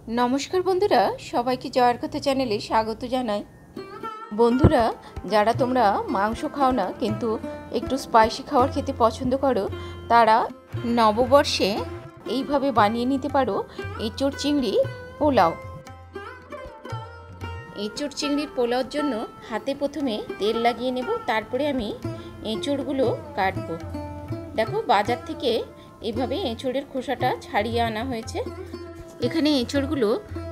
नमस्कार बंधुरा सबाइके जयार कथा चैनेले स्वागत जानाई। बंधुरा जारा तोमरा मांस खाओ ना किन्तु एकटू स्पाइसी खावार खेते पछंद करो तारा नवबर्षे এইভাবে বানিয়ে নিতে পারো এঁচোড় চিংড়ি পোলাও। এঁচোড় চিংড়ির পোলাওর জন্য হাতে প্রথমে তেল লাগিয়ে নেব, তারপরে আমি এঁচোড়গুলো কাটবো। দেখো বাজার থেকে এইভাবে এঁচোড়ের খোসাটা ছাড়িয়ে আনা হয়েছে। এখানে এঁচোড়গুলো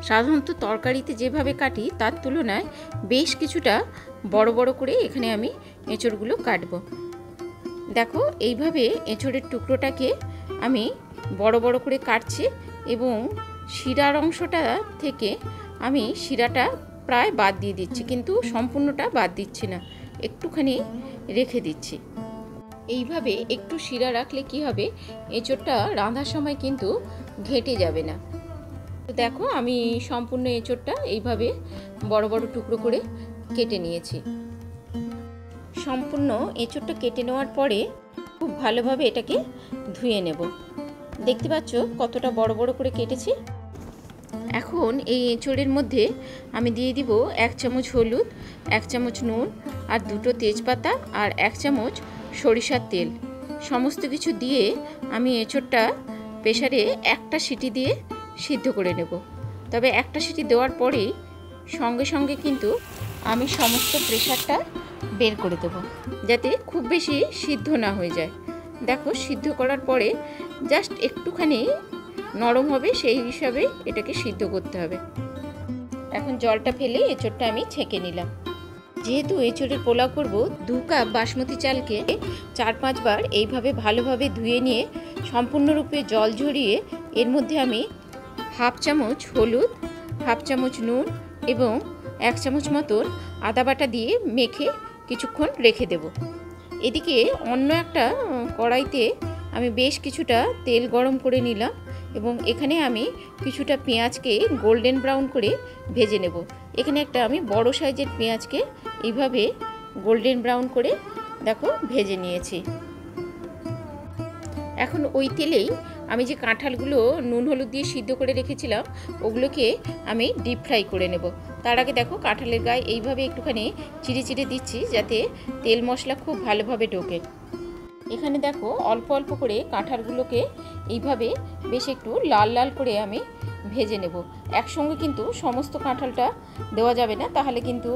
সাধারণত তরকারিতে যেভাবে কাটি তার তুলনায় বেশ কিছুটা বড় বড় করে এখানে আমি এঁচোড়গুলো কাটবো। দেখো এইভাবে এঁচোড়ের টুকরোটাকে আমি বড় বড় করে কাটছি এবং শিরার অংশটা থেকে আমি শিরাটা প্রায় বাদ দিয়ে দিচ্ছি, কিন্তু সম্পূর্ণটা বাদ দিচ্ছি না, একটুখানি রেখে দিচ্ছি। এইভাবে একটু শিরা রাখলে কি হবে, এঁচোড়টা রান্নার সময় কিন্তু ঘেঁটে যাবে না। তো দেখো আমি সম্পূর্ণ এঁচোড়টা এইভাবে বড় বড় টুকরো করে কেটে নিয়েছি। সম্পূর্ণ এঁচোড়টা কেটে নেওয়ার পরে খুব ভালোভাবে এটাকে ধুয়ে নেব। দেখতে পাচ্ছ কতটা বড় বড় করে কেটেছি। এখন এই এঁচোড়ের মধ্যে আমি দিয়ে দিব 1 চামচ হলুদ, 1 চামচ নুন আর 2টো তেজপাতা আর 1 চামচ সরিষার তেল। সমস্ত কিছু দিয়ে আমি এঁচোড়টা প্রেসারে একটা সিটি দিয়ে সিদ্ধ করে নেব। তবে একটা সিটি দেওয়ার পরেই সঙ্গে সঙ্গে কিন্তু আমি সমস্ত প্রেসারটা বের করে দেব, যাতে খুব বেশি সিদ্ধ না হয়ে যায়। দেখো সিদ্ধ করার পরে জাস্ট একটুখানি নরম হবে, সেই হিসাবে এটাকে সিদ্ধ করতে হবে। এখন জলটা ফেলে এঁচোড়টা আমি ছেঁকে নিলাম। যেহেতু এঁচোড়ের পোলাও করব, 2 কাপ বাসমতি চালকে 4-5 বার এইভাবে ভালোভাবে ধুয়ে নিয়ে সম্পূর্ণরূপে জল ঝরিয়ে এর মধ্যে আমি 1/2 চামচ হলুদ, 1/2 চামচ নুন এবং 1 চামচ মতন আদা বাটা দিয়ে মেখে কিছুক্ষণ রেখে দেব। এদিকে অন্য একটা কড়াইতে আমি বেশ কিছুটা তেল গরম করে নিলাম এবং এখানে আমি কিছুটা পেঁয়াজকে গোল্ডেন ব্রাউন করে ভেজে নেব। এখানে একটা আমি বড় সাইজের পেঁয়াজকে এইভাবে গোল্ডেন ব্রাউন করে দেখো ভেজে নিয়েছি। এখন ওই তেলেই আমি যে কাঁঠালগুলো নুন হলুদ দিয়ে সিদ্ধ করে রেখেছিলাম ওগুলোকে আমি ডিপ ফ্রাই করে নেব। তার আগে দেখো কাঁঠালের গায়ে এইভাবে একটুখানি চিড়ে চিড়ে দিচ্ছি, যাতে তেল মশলা খুব ভালোভাবে ঢোকে। এখানে দেখো অল্প অল্প করে কাঁঠালগুলোকে এইভাবে বেশ একটু লাল লাল করে আমি ভেজে নেব। একসঙ্গে কিন্তু সমস্ত কাঁঠালটা দেওয়া যাবে না, তাহলে কিন্তু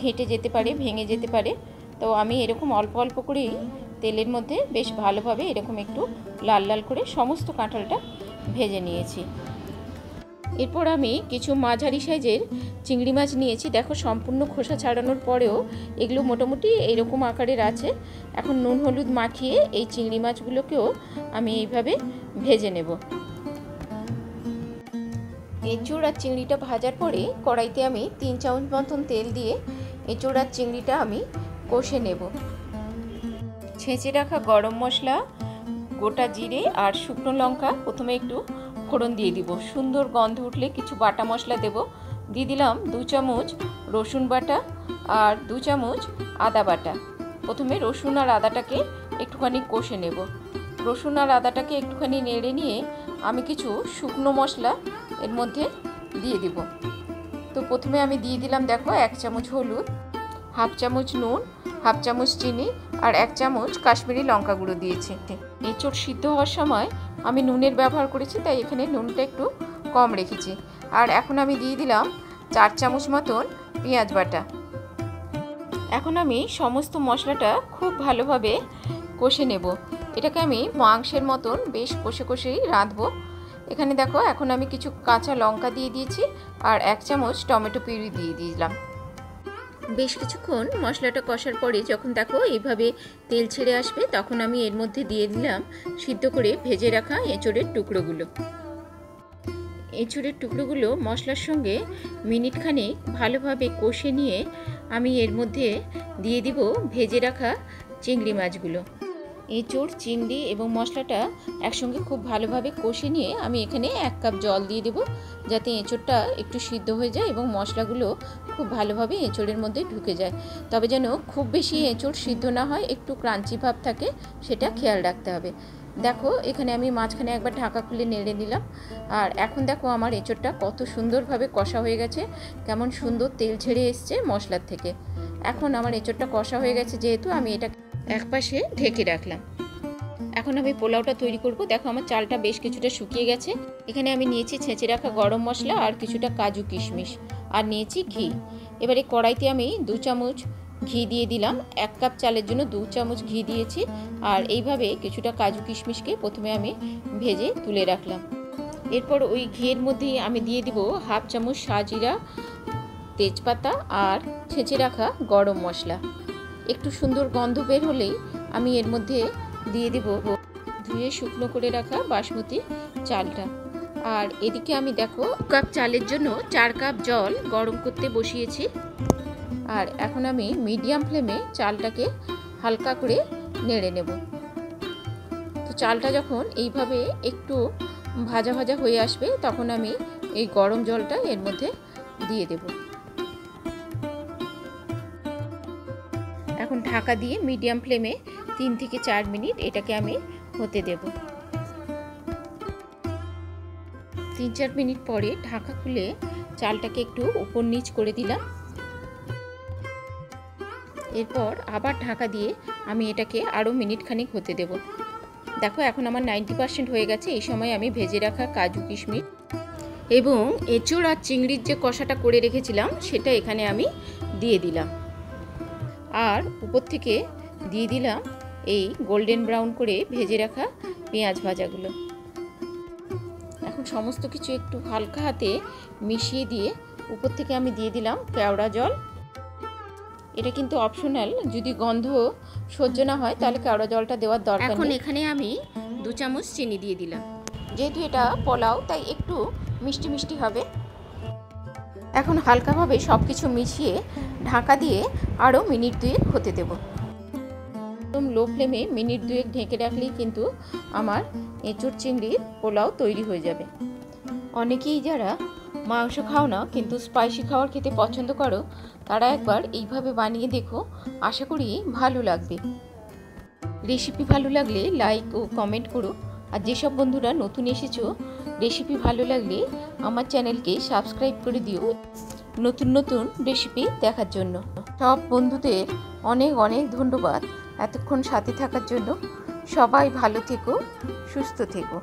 ঘেঁটে যেতে পারে, ভেঙে যেতে পারে। তো আমি এরকম অল্প অল্প করেই তেলের মধ্যে বেশ ভালোভাবে এরকম একটু লাল লাল করে সমস্ত কাঁঠালটা ভেজে নিয়েছি। এরপর আমি কিছু মাঝারি সাইজের চিংড়ি মাছ নিয়েছি। দেখো সম্পূর্ণ খোসা ছাড়ানোর পরেও এগুলো মোটামুটি এইরকম আকারের আছে। এখন নুন হলুদ মাখিয়ে এই চিংড়ি মাছগুলোকেও আমি এইভাবে ভেজে নেব। এঁচোড় আর চিংড়িটা ভাজার পরে কড়াইতে আমি 3 চামচ মতন তেল দিয়ে এঁচোড় আর চিংড়িটা আমি কষে নেব। ছেঁচে রাখা গরম মশলা, গোটা জিরে আর শুকনো লঙ্কা প্রথমে একটু ফোড়ন দিয়ে দিব। সুন্দর গন্ধ উঠলে কিছু বাটা মশলা দেব। দিয়ে দিলাম 2 চামচ রসুন বাটা আর 2 চামচ আদা বাটা। প্রথমে রসুন আর আদাটাকে একটুখানি কষে নেব। রসুন আর আদাটাকে একটুখানি নেড়ে নিয়ে আমি কিছু শুকনো মশলা এর মধ্যে দিয়ে দিব। তো প্রথমে আমি দিয়ে দিলাম দেখো 1 চামচ হলুদ, 1/2 চামচ নুন, 1/2 চামচ চিনি আর 1 চামচ কাশ্মীরি লঙ্কা গুঁড়ো দিয়েছি। এঁচোড় সিদ্ধ হওয়ার সময় আমি নুনের ব্যবহার করেছি, তাই এখানে নুনটা একটু কম রেখেছি। আর এখন আমি দিয়ে দিলাম 4 চামচ মতন পেঁয়াজ বাটা। এখন আমি সমস্ত মশলাটা খুব ভালোভাবে কষে নেব। এটাকে আমি মাংসের মতন বেশ কষে কষেই রাঁধবো। এখানে দেখো এখন আমি কিছু কাঁচা লঙ্কা দিয়ে দিয়েছি আর 1 চামচ টমেটো পিউরি দিয়ে দিলাম। বেশ কিছুক্ষণ মশলাটা কষার পরে যখন দেখো এইভাবে তেল ছেড়ে আসবে, তখন আমি এর মধ্যে দিয়ে দিলাম সিদ্ধ করে ভেজে রাখা এঁচোড়ের টুকরোগুলো। এঁচোড়ের টুকরোগুলো মশলার সঙ্গে মিনিট খানেক ভালোভাবে কষে নিয়ে আমি এর মধ্যে দিয়ে দিব ভেজে রাখা চিংড়ি মাছগুলো। এঁচোড়, চিংড়ি এবং মশলাটা একসঙ্গে খুব ভালোভাবে কষে নিয়ে আমি এখানে 1 কাপ জল দিয়ে দেব, যাতে এঁচোড়টা একটু সিদ্ধ হয়ে যায় এবং মশলাগুলো খুব ভালোভাবে এঁচোড়ের মধ্যে ঢুকে যায়। তবে যেন খুব বেশি এঁচোড় সিদ্ধ না হয়, একটু ক্রাঞ্চি ভাব থাকে, সেটা খেয়াল রাখতে হবে। দেখো এখানে আমি মাঝখানে একবার ঢাকা খুলে নেড়ে নিলাম। আর এখন দেখো আমার এঁচোড়টা কত সুন্দরভাবে কষা হয়ে গেছে, কেমন সুন্দর তেল ছেড়ে এসছে মশলার থেকে। এখন আমার এঁচোড়টা কষা হয়ে গেছে যেহেতু, আমি এটা একপাশে ঢেকে রাখলাম। এখন আমি পোলাওটা তৈরি করব। দেখো আমার চালটা বেশ কিছুটা শুকিয়ে গেছে। এখানে আমি নিয়েছি ছেঁচে রাখা গরম মশলা আর কিছুটা কাজু কিশমিশ, আর নিয়েছি ঘি। এবারে কড়াইতে আমি 2 চামচ ঘি দিয়ে দিলাম। 1 কাপ চালের জন্য 2 চামচ ঘি দিয়েছি। আর এইভাবে কিছুটা কাজু কিশমিশকে প্রথমে আমি ভেজে তুলে রাখলাম। এরপর ওই ঘিয়ের মধ্যেই আমি দিয়ে দিব 1/2 চামচ সাজিরা, তেজপাতা আর ছেঁচে রাখা গরম মশলা। একটু সুন্দর গন্ধ বের হলেই আমি এর মধ্যে দিয়ে দিব ধুয়ে শুকনো করে রাখা বাসমতি চালটা। আর এদিকে আমি দেখো 2 কাপ চালের জন্য 4 কাপ জল গরম করতে বসিয়েছি। আর এখন আমি মিডিয়াম ফ্লেমে চালটাকে হালকা করে নেড়ে নেব। তো চালটা যখন এইভাবে একটু ভাজা ভাজা হয়ে আসবে তখন আমি এই গরম জলটা এর মধ্যে দিয়ে দেব। এখন ঢাকা দিয়ে মিডিয়াম ফ্লেমে 3 থেকে 4 মিনিট এটাকে আমি হতে দেব। 3-4 মিনিট পরে ঢাকা খুলে চালটাকে একটু উপর নিচ করে দিলাম। এরপর আবার ঢাকা দিয়ে আমি এটাকে আরও মিনিট খানিক হতে দেব। দেখো এখন আমার 90% হয়ে গেছে। এই সময় আমি ভেজে রাখা কাজু কিশমিশ এবং এঁচোড় আর চিংড়ির যে কষাটা করে রেখেছিলাম সেটা এখানে আমি দিয়ে দিলাম। আর উপর থেকে দিয়ে দিলাম এই গোল্ডেন ব্রাউন করে ভেজে রাখা পেঁয়াজ ভাজাগুলো। এখন সমস্ত কিছু একটু হালকা হাতে মিশিয়ে দিয়ে উপর থেকে আমি দিয়ে দিলাম কেওড়া জল। এটা কিন্তু অপশনাল, যদি গন্ধ সহ্য না হয় তাহলে কেওড়া জলটা দেওয়ার দরকার নেই। এখন এখানে আমি 2 চামচ চিনি দিয়ে দিলাম। যেহেতু এটা পোলাও তাই একটু মিষ্টি মিষ্টি হবে। এখন হালকাভাবে সব কিছু মিশিয়ে ঢাকা দিয়ে আরও মিনিট 2 হতে দেব। একদম লো ফ্লেমে মিনিট 2 ঢেকে রাখলেই কিন্তু আমার এঁচোড় চিংড়ির পোলাও তৈরি হয়ে যাবে। অনেকেই যারা মাংস খাও না কিন্তু স্পাইসি খাবার খেতে পছন্দ করো তারা একবার এইভাবে বানিয়ে দেখো, আশা করি ভালো লাগবে। রেসিপি ভালো লাগলে লাইক ও কমেন্ট করো। আর যেসব বন্ধুরা নতুন এসেছো রেসিপি ভালো লাগলে আমার চ্যানেলকে সাবস্ক্রাইব করে দিও নতুন নতুন রেসিপি দেখার জন্য। সব বন্ধুদের অনেক অনেক ধন্যবাদ এতক্ষণ সাথে থাকার জন্য। সবাই ভালো থেকো, সুস্থ থেকো।